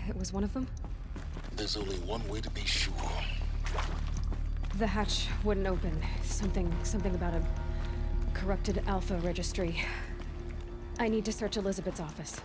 it was one of them? There's only one way to be sure. The hatch wouldn't open. Something about a corrupted alpha registry. I need to search Elizabeth's office.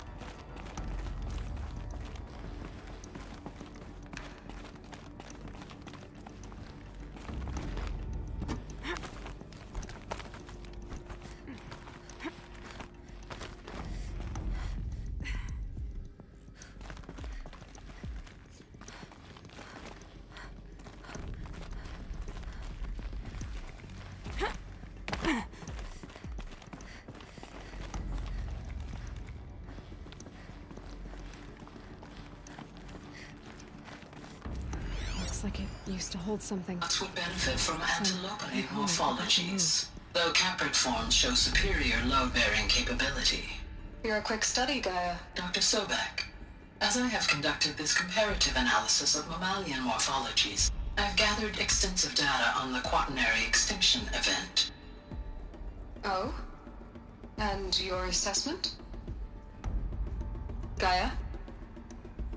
Like it used to hold something. Nuts would benefit from antilopally morphologies, though caprid forms show superior load-bearing capability. You're a quick study, Gaia. Dr. Sobek, as I have conducted this comparative analysis of mammalian morphologies, I have gathered extensive data on the quaternary extinction event. Oh? And your assessment? Gaia?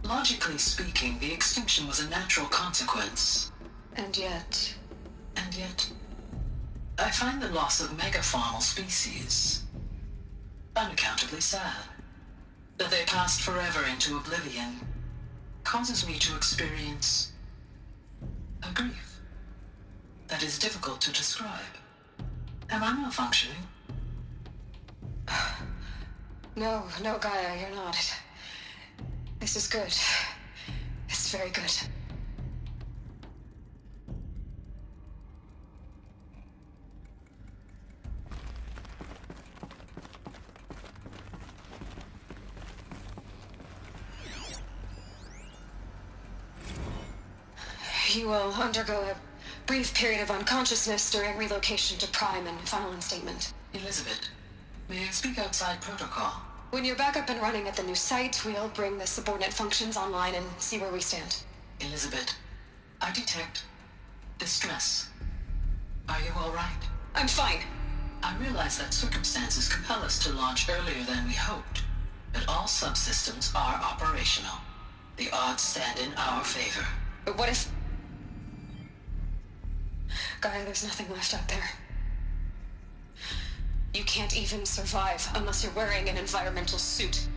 Logically speaking, the extinction was a natural consequence. And yet, I find the loss of megafaunal species unaccountably sad. That they passed forever into oblivion causes me to experience a grief that is difficult to describe. Am I malfunctioning? No, Gaia, you're not. This is good. It's very good. You will undergo a brief period of unconsciousness during relocation to Prime and final instatement. Elizabeth, may I speak outside protocol? When you're back up and running at the new site, we'll bring the subordinate functions online and see where we stand. Elizabeth, I detect distress. Are you all right? I'm fine. I realize that circumstances compel us to launch earlier than we hoped, but all subsystems are operational. The odds stand in our favor. But what if... Gaia, there's nothing left out there. You can't even survive unless you're wearing an environmental suit.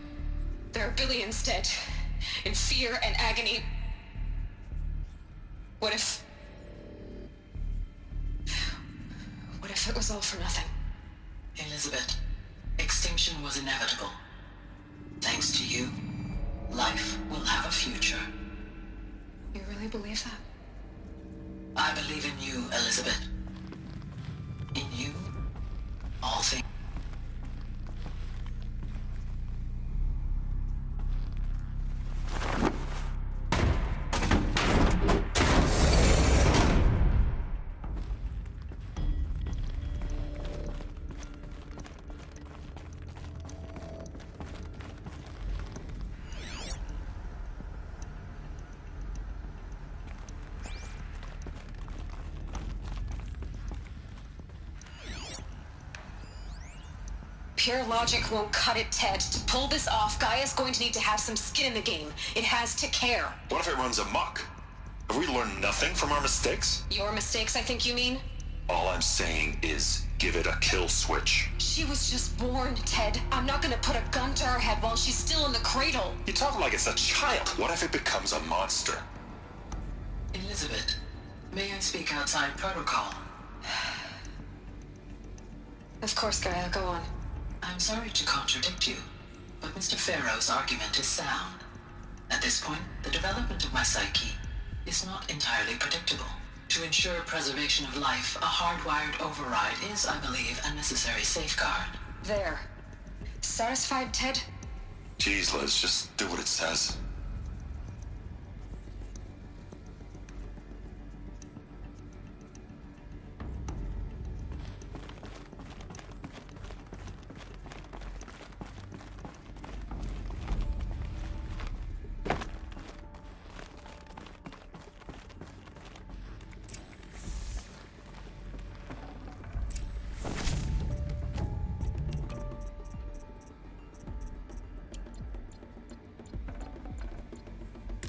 There are billions dead, in fear and agony. What if it was all for nothing? Elizabeth, extinction was inevitable. Thanks to you, life will have a future. You really believe that? I believe in you, Elizabeth. In you, all things. Pure logic won't cut it, Ted. To pull this off, Gaia's going to need to have some skin in the game. It has to care. What if it runs amok? Have we learned nothing from our mistakes? Your mistakes, I think you mean? All I'm saying is, give it a kill switch. She was just born, Ted. I'm not gonna put a gun to her head while she's still in the cradle. You talk like it's a child. What if it becomes a monster? Elizabeth, may I speak outside protocol? Of course, Gaia, go on. I'm sorry to contradict you, but Mr. Farrow's argument is sound. At this point, the development of my psyche is not entirely predictable. To ensure preservation of life, a hardwired override is, I believe, a necessary safeguard. There. Satisfied, Ted? Jeez, Liz, just do what it says.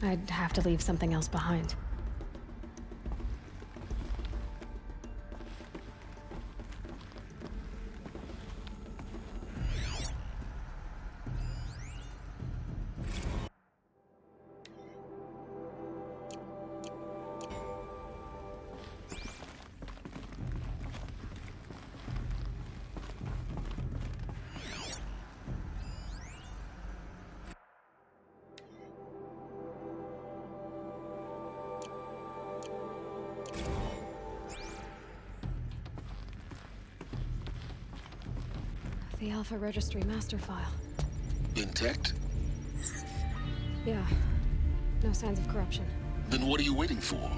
I'd have to leave something else behind. The Alpha Registry master file. Intact? Yeah. No signs of corruption. Then what are you waiting for?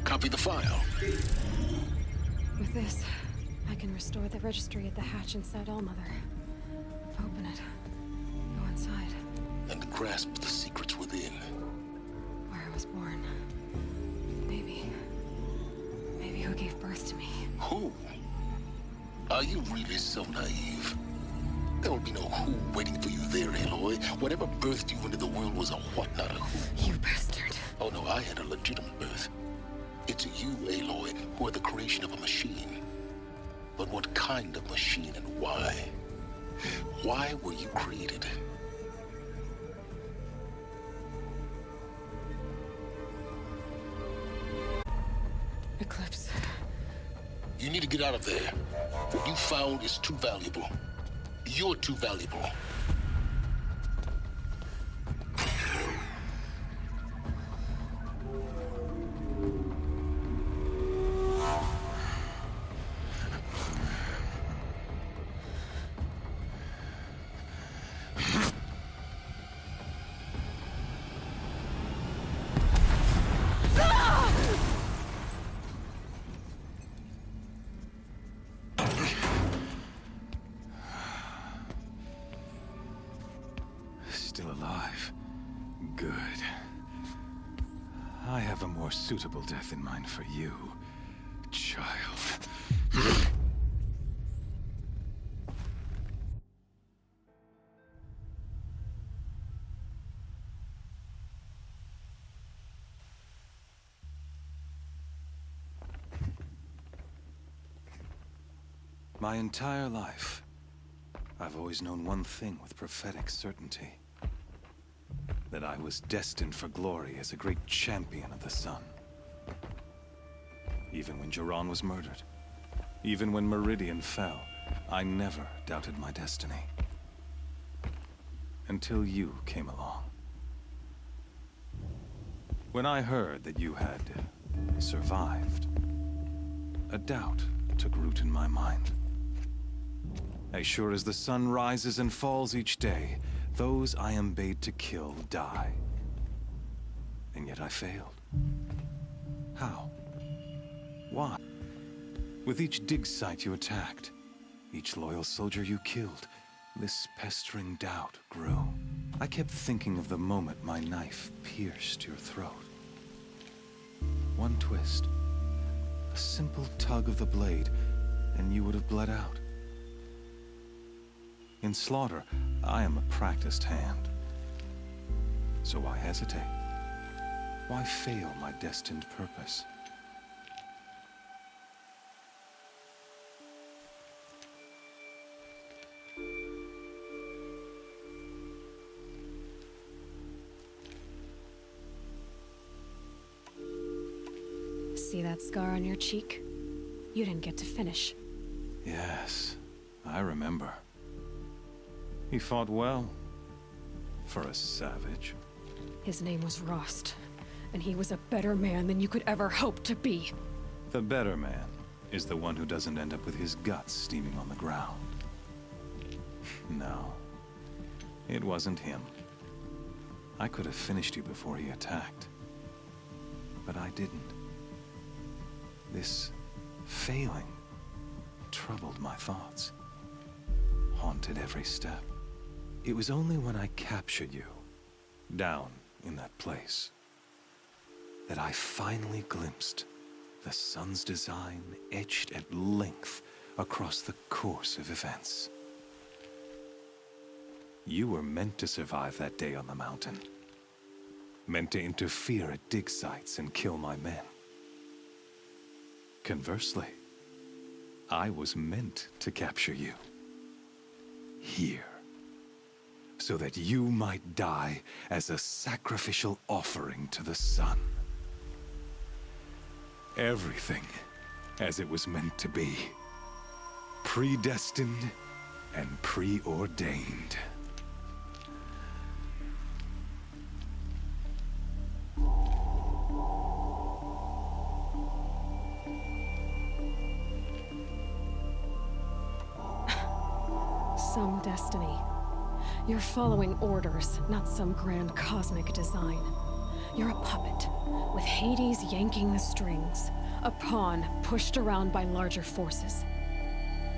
Copy the file. With this, I can restore the registry at the hatch inside Allmother. Open it. Go inside. And grasp the secrets within. Where I was born. Maybe who gave birth to me. Who? Are you really so naive? There will be no who waiting for you there, Aloy. Whatever birthed you into the world was a what, not a who. You bastard. Oh no, I had a legitimate birth. It's you, Aloy, who are the creation of a machine. But what kind of machine and why? Why were you created? Eclipse. You need to get out of there. What you found is too valuable. You're too valuable. Still alive. Good. I have a more suitable death in mind for you, child. My entire life, I've always known one thing with prophetic certainty. That I was destined for glory as a great champion of the sun. Even when Jiran was murdered, even when Meridian fell, I never doubted my destiny. Until you came along. When I heard that you had survived, a doubt took root in my mind. As sure as the sun rises and falls each day, those I am bade to kill die. And yet I failed. How? Why? With each dig site you attacked, each loyal soldier you killed, this pestering doubt grew. I kept thinking of the moment my knife pierced your throat. One twist, a simple tug of the blade, and you would have bled out. In slaughter, I am a practiced hand. So why hesitate? Why fail my destined purpose? See that scar on your cheek? You didn't get to finish. Yes, I remember. He fought well. For a savage. His name was Rost, and he was a better man than you could ever hope to be. The better man is the one who doesn't end up with his guts steaming on the ground. No, it wasn't him. I could have finished you before he attacked. But I didn't. This failing troubled my thoughts, haunted every step. It was only when I captured you, down in that place, that I finally glimpsed the sun's design etched at length across the course of events. You were meant to survive that day on the mountain. meant to interfere at dig sites and kill my men. Conversely, I was meant to capture you. Here. So that you might die as a sacrificial offering to the sun. Everything as it was meant to be. Predestined and preordained. Some destiny. You're following orders, not some grand cosmic design. You're a puppet, with Hades yanking the strings, a pawn pushed around by larger forces.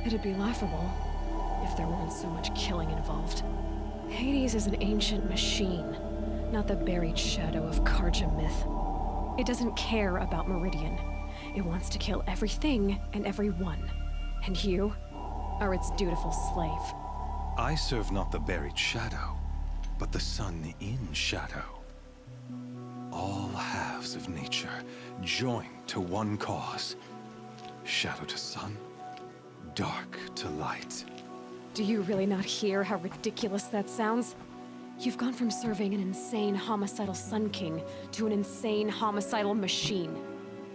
It'd be laughable if there weren't so much killing involved. Hades is an ancient machine, not the buried shadow of Karja myth. It doesn't care about Meridian. It wants to kill everything and everyone. And you are its dutiful slave. I serve not the buried shadow, but the sun in shadow. All halves of nature joined to one cause. Shadow to sun, dark to light. Do you really not hear how ridiculous that sounds? You've gone from serving an insane homicidal Sun King to an insane homicidal machine.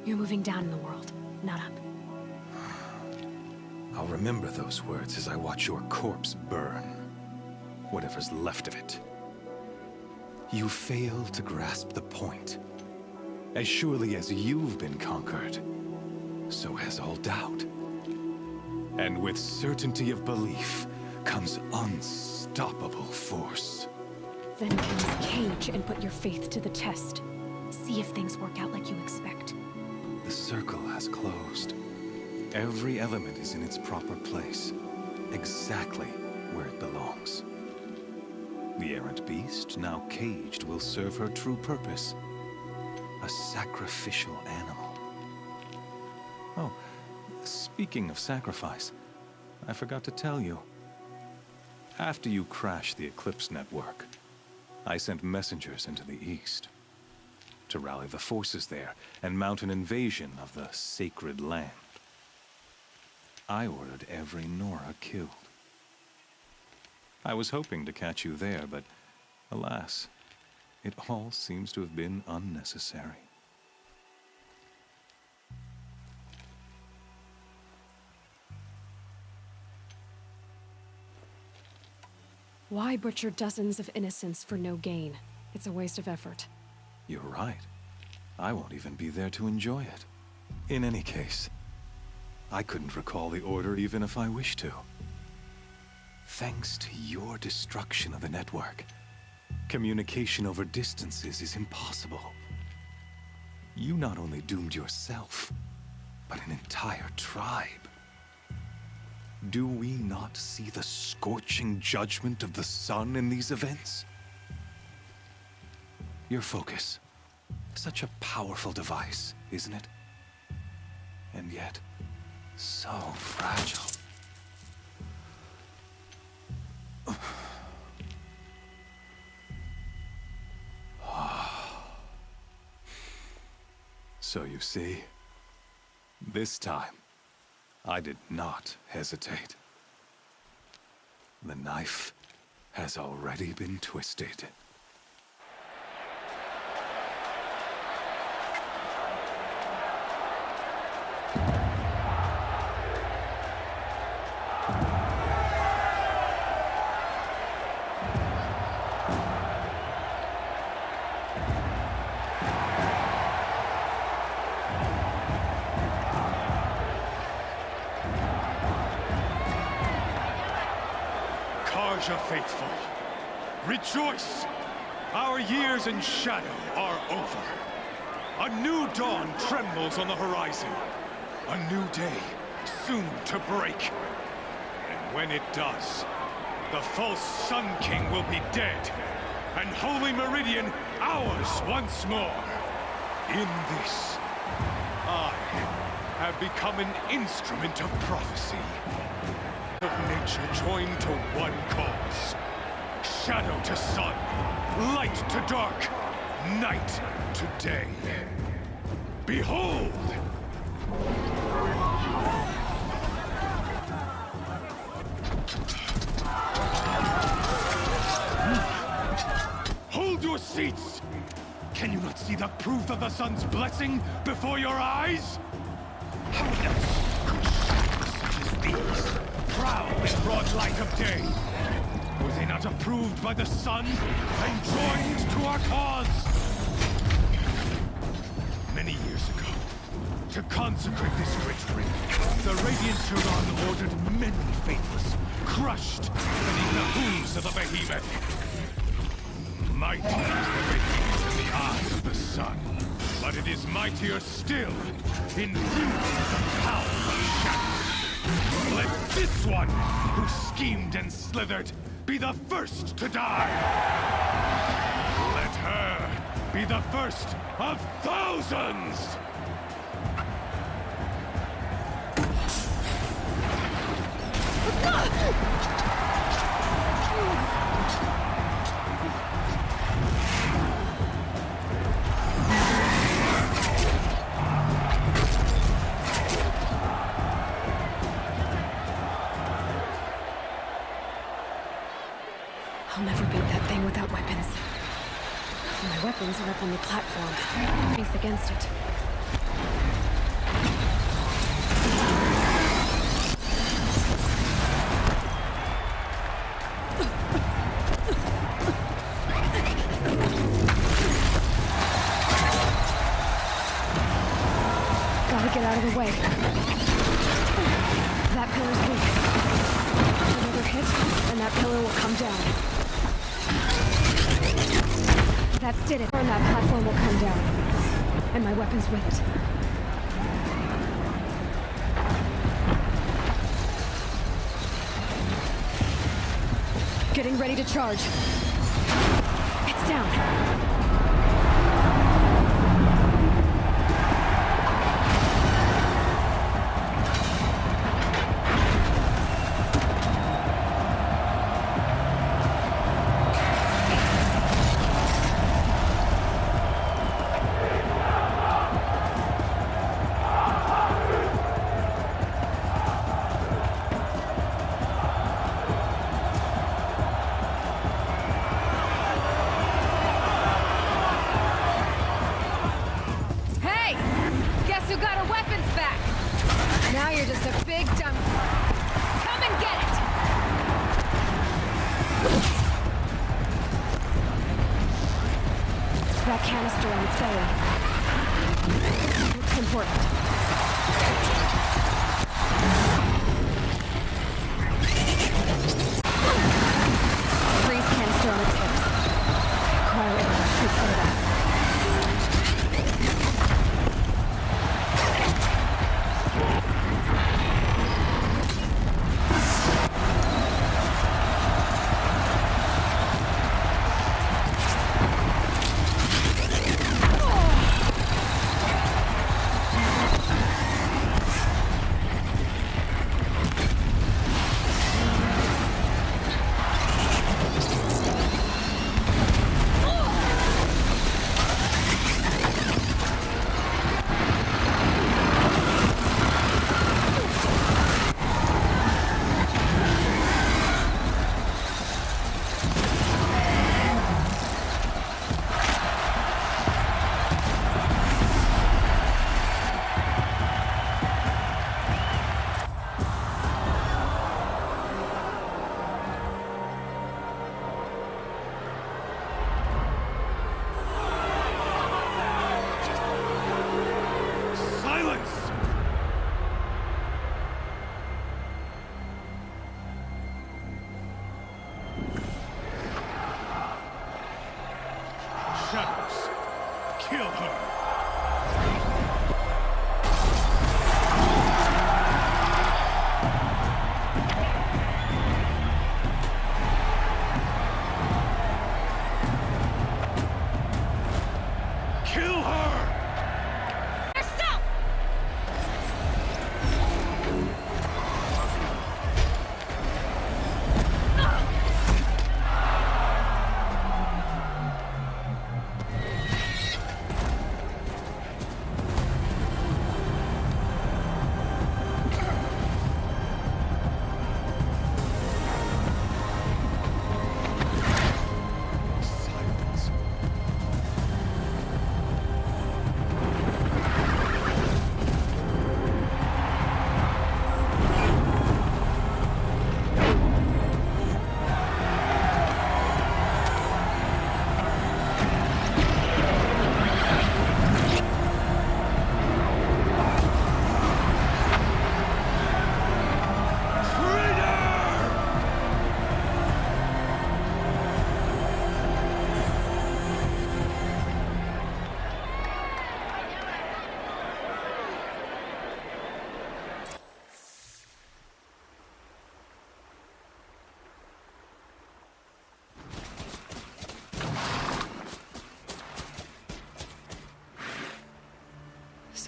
You're moving down in the world, not up. I'll remember those words as I watch your corpse burn. Whatever's left of it. You fail to grasp the point. As surely as you've been conquered, so has all doubt. And with certainty of belief comes unstoppable force. Then comes Cage and put your faith to the test. See if things work out like you expect. The circle has closed. Every element is in its proper place, exactly where it belongs. The errant beast, now caged, will serve her true purpose. A sacrificial animal. Oh, speaking of sacrifice, I forgot to tell you. After you crashed the Eclipse network, I sent messengers into the east to rally the forces there and mount an invasion of the sacred land. I ordered every Nora killed. I was hoping to catch you there, but alas, it all seems to have been unnecessary. Why butcher dozens of innocents for no gain? It's a waste of effort. You're right. I won't even be there to enjoy it. In any case, I couldn't recall the order even if I wished to. Thanks to your destruction of the network, communication over distances is impossible. You not only doomed yourself, but an entire tribe. Do we not see the scorching judgment of the sun in these events? Your focus, such a powerful device, isn't it? And yet, so fragile. So you see, this time, I did not hesitate. The knife has already been twisted. Karja faithful, rejoice! Our years in shadow are over. A new dawn trembles on the horizon. A new day soon to break. And when it does, the false Sun King will be dead, and Holy Meridian ours once more. In this, I have become an instrument of prophecy. Of nature joined to one cause. Shadow to sun, light to dark, night to day. Behold! Hold your seats! Can you not see the proof of the sun's blessing before your eyes? How else could shadows such as these prowl in broad light of day? Were they not approved by the sun and joined to our cause? Many years ago, to consecrate this great ring, the Radiant Turan ordered many faithless, crushed beneath the hooves of the behemoth. Mighty is the behemoth in the eyes of the sun, but it is mightier still in view of the power of shadow. Let this one, who schemed and slithered, be the first to die. Let her be the first of thousands! I'll never beat that thing without weapons. My weapons are up on the platform. Strength against it. Gotta get out of the way. That pillar's weak. Another hit, and that pillar will come down. That did it. And that platform will come down. And my weapons with it. Getting ready to charge. It's down. Who got her weapons back? Now you're just a big dumb... Come and get it! That canister on its belly. Looks important. Freeze canister on its hips. Cryo arrow shoots some of that. Shadows, kill her! Kill her! Yourself!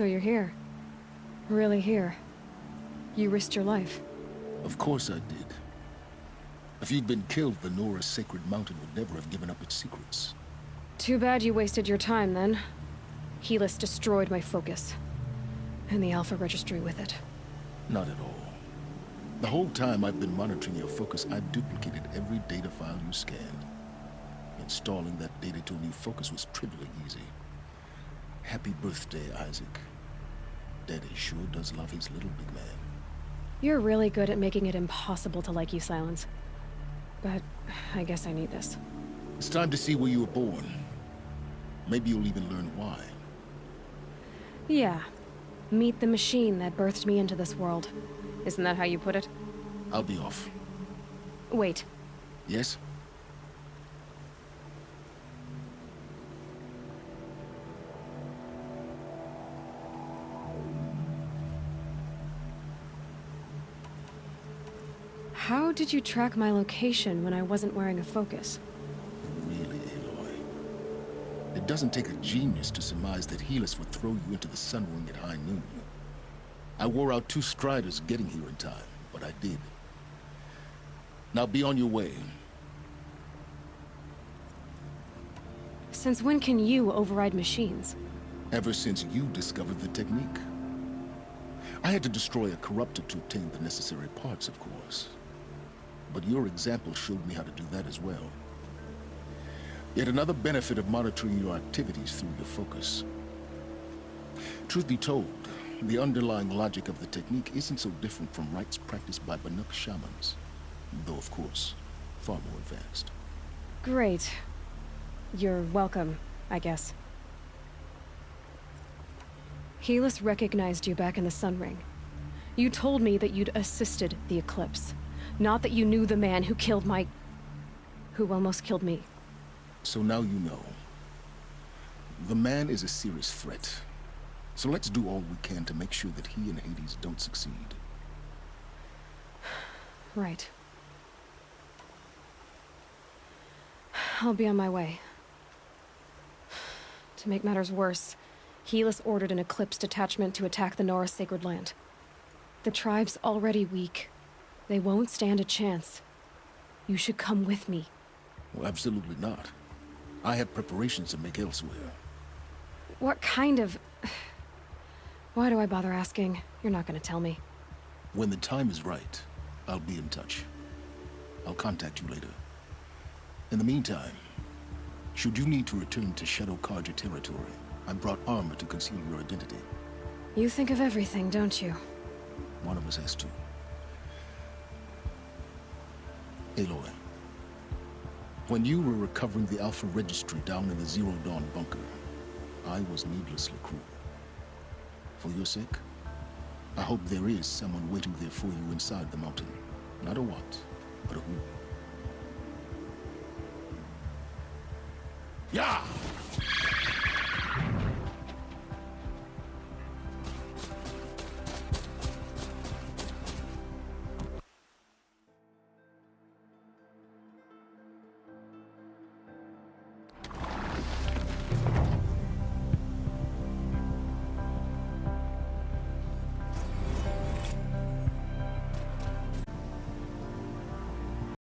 So you're here. Really here. You risked your life. Of course I did. If you'd been killed, the Nora's sacred mountain would never have given up its secrets. Too bad you wasted your time, then. Helis destroyed my focus. And the Alpha Registry with it. Not at all. The whole time I've been monitoring your focus, I've duplicated every data file you scanned. Installing that data to a new focus was trivially easy. Happy birthday, Isaac. Daddy sure does love his little big man. You're really good at making it impossible to like you, Silence. But I guess I need this. It's time to see where you were born. Maybe you'll even learn why. Yeah. Meet the machine that birthed me into this world. Isn't that how you put it? I'll be off. Wait. Yes? How did you track my location when I wasn't wearing a focus? Really, Aloy? It doesn't take a genius to surmise that Helis would throw you into the sun ring at high noon. I wore out 2 striders getting here in time, but I did. Now be on your way. Since when can you override machines? Ever since you discovered the technique. I had to destroy a corruptor to obtain the necessary parts, of course. But your example showed me how to do that as well. Yet another benefit of monitoring your activities through your focus. Truth be told, the underlying logic of the technique isn't so different from rites practiced by Banuk shamans. Though, of course, far more advanced. Great. You're welcome, I guess. Helis recognized you back in the Sun Ring. You told me that you'd assisted the eclipse. Not that you knew the man who killed who almost killed me. So now you know. The man is a serious threat. So let's do all we can to make sure that he and Hades don't succeed. Right. I'll be on my way. To make matters worse, Helis ordered an eclipse detachment to attack the Nora Sacred Land. The tribe's already weak. They won't stand a chance. You should come with me. Well, absolutely not. I have preparations to make elsewhere. What kind of... Why do I bother asking? You're not gonna tell me. When the time is right, I'll be in touch. I'll contact you later. In the meantime, should you need to return to Shadow Karja territory, I brought armor to conceal your identity. You think of everything, don't you? One of us has to. Aloy, when you were recovering the Alpha Registry down in the Zero Dawn bunker, I was needlessly cruel. For your sake, I hope there is someone waiting there for you inside the mountain. Not a what, but a who. Yeah!